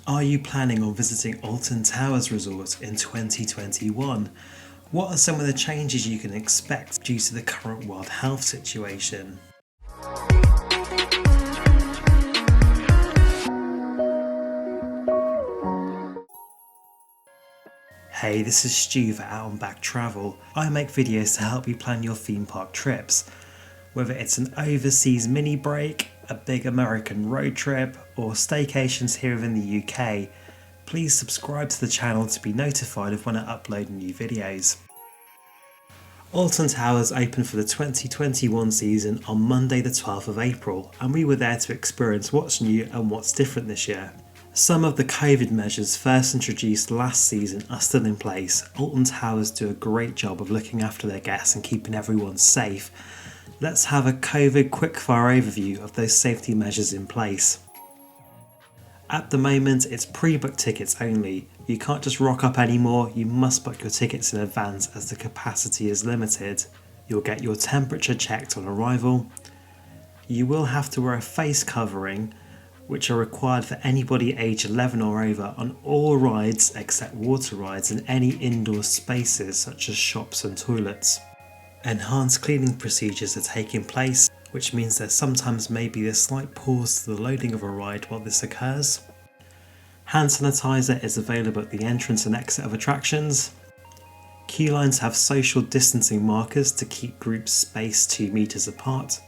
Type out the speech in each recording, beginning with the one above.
Are you planning on visiting Alton Towers Resort in 2021? What are some of the changes you can expect due to the current world health situation? Hey, this is Stu for Out and Back Travel. I make videos to help you plan your theme park trips. Whether it's an overseas mini break, a big American road trip, or staycations here within the UK, please subscribe to the channel to be notified of when I upload new videos. Alton Towers opened for the 2021 season on Monday the 12th of April, and we were there to experience what's new and what's different this year. Some of the COVID measures first introduced last season are still in place. Alton Towers do a great job of looking after their guests and keeping everyone safe. Let's have a COVID quickfire overview of those safety measures in place. At the moment, it's pre-booked tickets only. You can't just rock up anymore, you must book your tickets in advance as the capacity is limited. You'll get your temperature checked on arrival. You will have to wear a face covering, which are required for anybody aged 11 or over on all rides except water rides and any indoor spaces such as shops and toilets. Enhanced cleaning procedures are taking place, which means there sometimes may be a slight pause to the loading of a ride while this occurs. Hand sanitizer is available at the entrance and exit of attractions. Queue lines have social distancing markers to keep groups spaced 2 meters apart.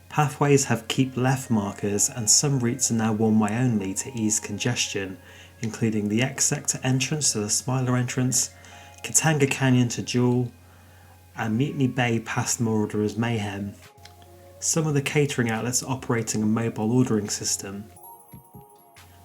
Pathways have keep left markers, and some routes are now one way only to ease congestion, including the X sector entrance to the Smiler entrance, Katanga Canyon to Jewel, and Mutiny Bay past Marauders Mayhem. Some of the catering outlets are operating a mobile ordering system.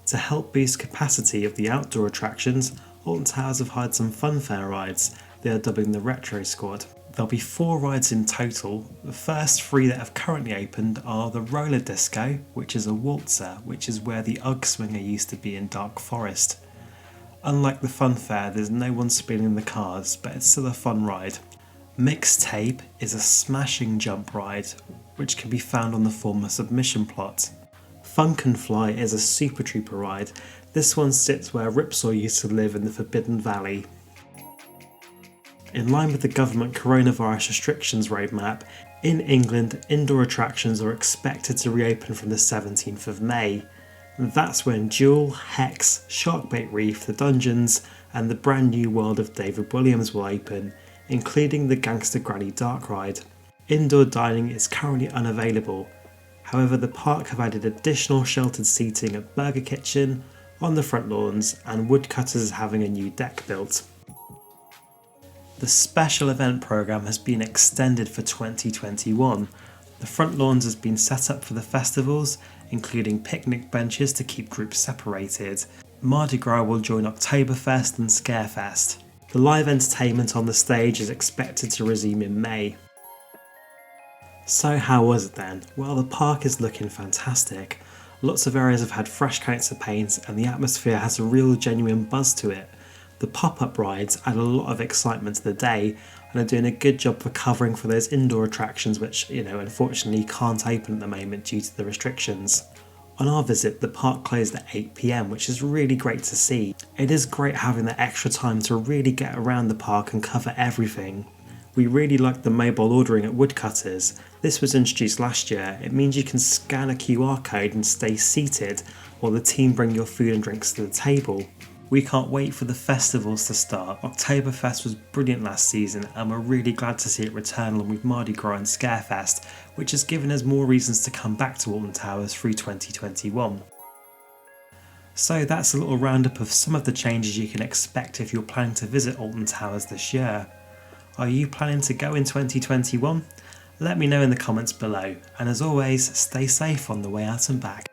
To help boost capacity of the outdoor attractions, Alton Towers have hired some funfair rides they are dubbing the Retro Squad. There'll be 4 rides in total. The first 3 that have currently opened are the Roller Disco, which is a waltzer, which is where the Ugg Swinger used to be in Dark Forest. Unlike the funfair, there's no one spinning the cars, but it's still a fun ride. Mixtape is a smashing jump ride, which can be found on the former submission plot. Funk and Fly is a Super Trooper ride. This one sits where Ripsaw used to live in the Forbidden Valley. In line with the government coronavirus restrictions roadmap, in England, indoor attractions are expected to reopen from the 17th of May. That's when Jewel, Hex, Sharkbait Reef, the Dungeons, and the brand new world of David Williams will open, including the Gangster Granny Dark Ride. Indoor dining is currently unavailable. However, the park have added additional sheltered seating at Burger Kitchen, on the front lawns, and Woodcutters is having a new deck built. The special event programme has been extended for 2021. The front lawns has been set up for the festivals, including picnic benches to keep groups separated. Madris Gras will join Oktoberfest and Scarefest. The live entertainment on the stage is expected to resume in May. So how was it then? Well, the park is looking fantastic. Lots of areas have had fresh coats of paint and the atmosphere has a real genuine buzz to it. The pop-up rides add a lot of excitement to the day and are doing a good job for covering for those indoor attractions which, unfortunately can't open at the moment due to the restrictions. On our visit, the park closed at 8 PM, which is really great to see. It is great having that extra time to really get around the park and cover everything. We really like the mobile ordering at Woodcutters. This was introduced last year. It means you can scan a QR code and stay seated while the team bring your food and drinks to the table. We can't wait for the festivals to start. Oktoberfest was brilliant last season and we're really glad to see it return along with Madris Gras and Scarefest, which has given us more reasons to come back to Alton Towers through 2021. So that's a little roundup of some of the changes you can expect if you're planning to visit Alton Towers this year. Are you planning to go in 2021? Let me know in the comments below, and as always, stay safe on the way out and back.